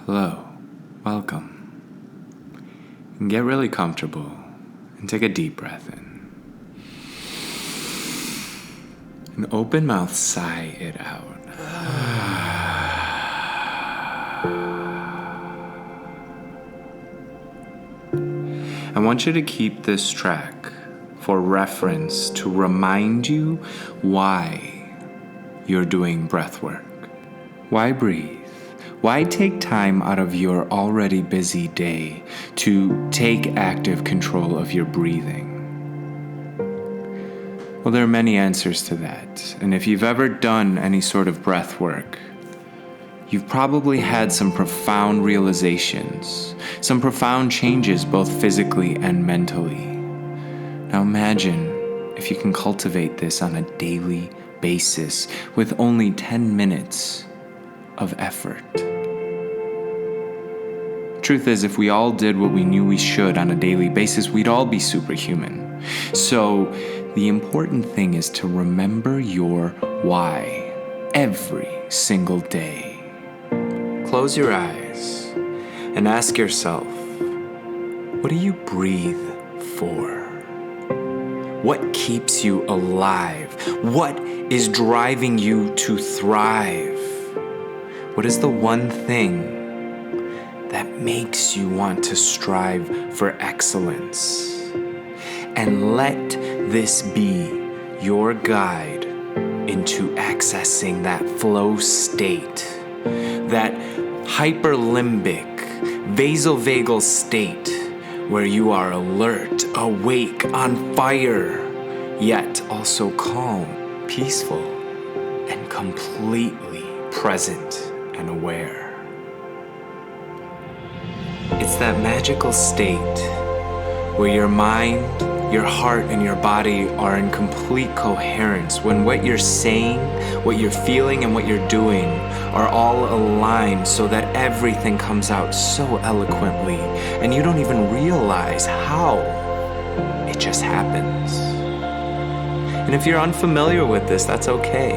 Hello, welcome. And get really comfortable and take a deep breath in. An open mouth, sigh it out. I want you to keep this track for reference to remind you why you're doing breath work. Why breathe? Why take time out of your already busy day to take active control of your breathing? Well, there are many answers to that, and if you've ever done any sort of breath work, you've probably had some profound realizations, some profound changes both physically and mentally. Now imagine if you can cultivate this on a daily basis with only 10 minutes of effort. Truth is, if we all did what we knew we should on a daily basis, we'd all be superhuman. So the important thing is to remember your why every single day. Close your eyes and ask yourself, what do you breathe for? What keeps you alive? What is driving you to thrive? What is the one thing that makes you want to strive for excellence? And let this be your guide into accessing that flow state, that hyperlimbic, vasovagal state where you are alert, awake, on fire, yet also calm, peaceful, and completely present and aware. It's that magical state where your mind, your heart, and your body are in complete coherence, when what you're saying, what you're feeling, and what you're doing are all aligned so that everything comes out so eloquently, and you don't even realize how it just happens. And if you're unfamiliar with this, that's okay.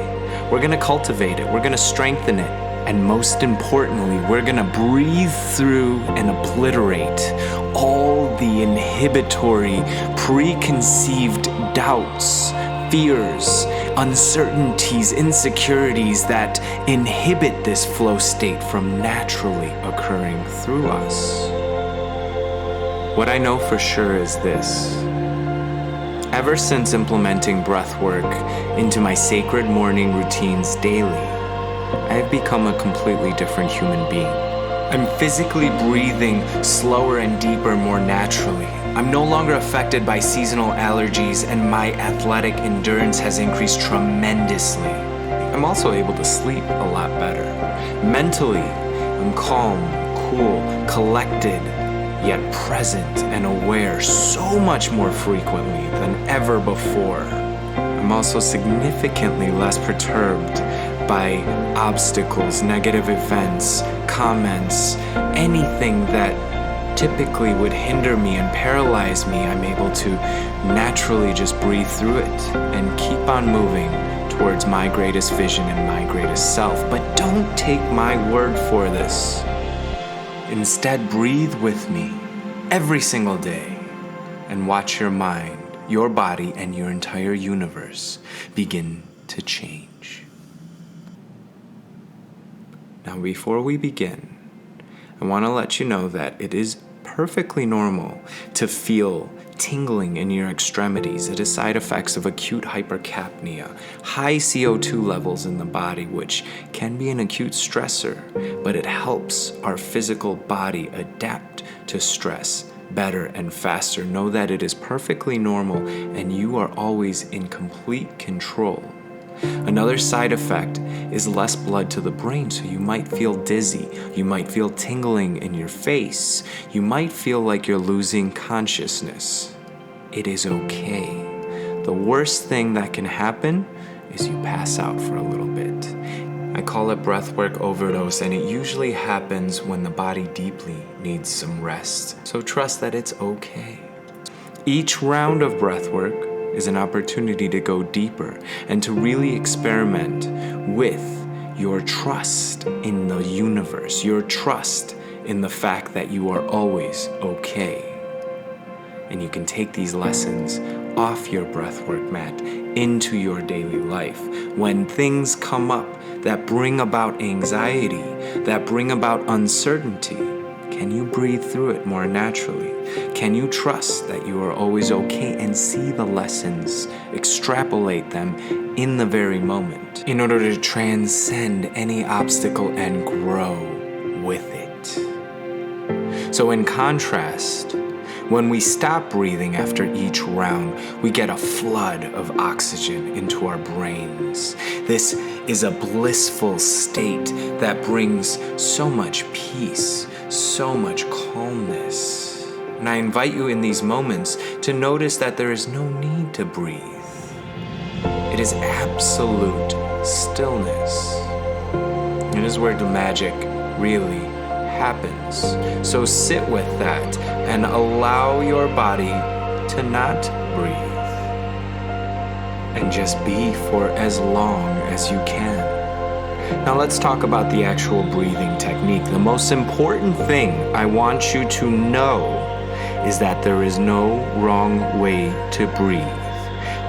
We're gonna cultivate it, we're gonna strengthen it, and most importantly, we're gonna breathe through and obliterate all the inhibitory, preconceived doubts, fears, uncertainties, insecurities that inhibit this flow state from naturally occurring through us. What I know for sure is this. Ever since implementing breath work into my sacred morning routines daily, I have become a completely different human being. I'm physically breathing slower and deeper more naturally. I'm no longer affected by seasonal allergies, and my athletic endurance has increased tremendously. I'm also able to sleep a lot better. Mentally, I'm calm, cool, collected, yet present and aware so much more frequently than ever before. I'm also significantly less perturbed by obstacles, negative events, comments, anything that typically would hinder me and paralyze me. I'm able to naturally just breathe through it and keep on moving towards my greatest vision and my greatest self. But don't take my word for this. Instead, breathe with me every single day and watch your mind, your body, and your entire universe begin to change. Now, before we begin, I want to let you know that it is perfectly normal to feel tingling in your extremities. It is side effects of acute hypercapnia, high CO2 levels in the body, which can be an acute stressor, but it helps our physical body adapt to stress better and faster. Know that it is perfectly normal and you are always in complete control. Another side effect is less blood to the brain, so you might feel dizzy, you might feel tingling in your face, you might feel like you're losing consciousness. It is okay. The worst thing that can happen is you pass out for a little bit. I call it breathwork overdose, and it usually happens when the body deeply needs some rest. So trust that it's okay. Each round of breathwork is an opportunity to go deeper and to really experiment with your trust in the universe, your trust in the fact that you are always okay. And you can take these lessons off your breathwork mat into your daily life. When things come up that bring about anxiety, that bring about uncertainty, can you breathe through it more naturally? Can you trust that you are always okay and see the lessons, extrapolate them in the very moment in order to transcend any obstacle and grow with it? So in contrast, when we stop breathing after each round, we get a flood of oxygen into our brains. This is a blissful state that brings so much peace, so much calmness. And I invite you in these moments to notice that there is no need to breathe. It is absolute stillness. It is where the magic really happens. So sit with that and allow your body to not breathe. And just be for as long as you can. Now let's talk about the actual breathing technique. The most important thing I want you to know is that there is no wrong way to breathe.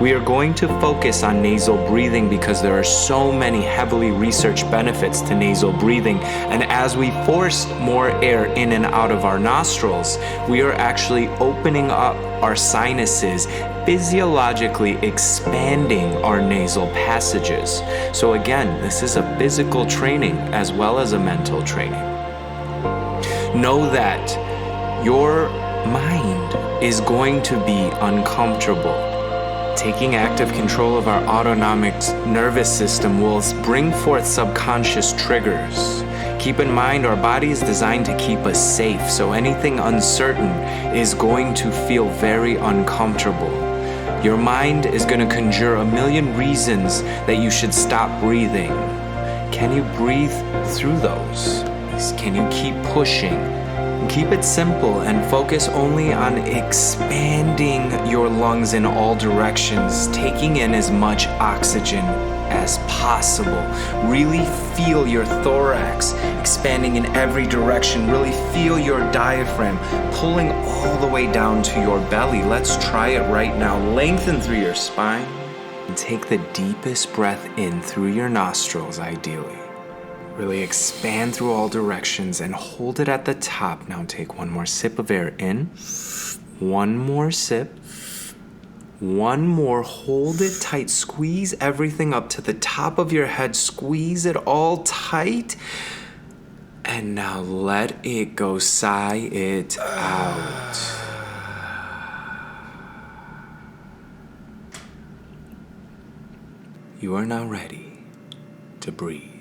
We are going to focus on nasal breathing because there are so many heavily researched benefits to nasal breathing. And as we force more air in and out of our nostrils, we are actually opening up our sinuses, physiologically expanding our nasal passages. So again, this is a physical training as well as a mental training. Know that your mind is going to be uncomfortable. Taking active control of our autonomic nervous system will bring forth subconscious triggers. Keep in mind, our body is designed to keep us safe, so anything uncertain is going to feel very uncomfortable. Your mind is going to conjure a million reasons that you should stop breathing. Can you breathe through those? Can you keep pushing? Keep it simple and focus only on expanding your lungs in all directions, taking in as much oxygen as possible. Really feel your thorax expanding in every direction. Really feel your diaphragm pulling all the way down to your belly. Let's try it right now. Lengthen through your spine and take the deepest breath in through your nostrils, ideally. Really expand through all directions and hold it at the top. Now take one more sip of air in. One more sip. One more. Hold it tight. Squeeze everything up to the top of your head. Squeeze it all tight. And now let it go. Sigh it out. You are now ready to breathe.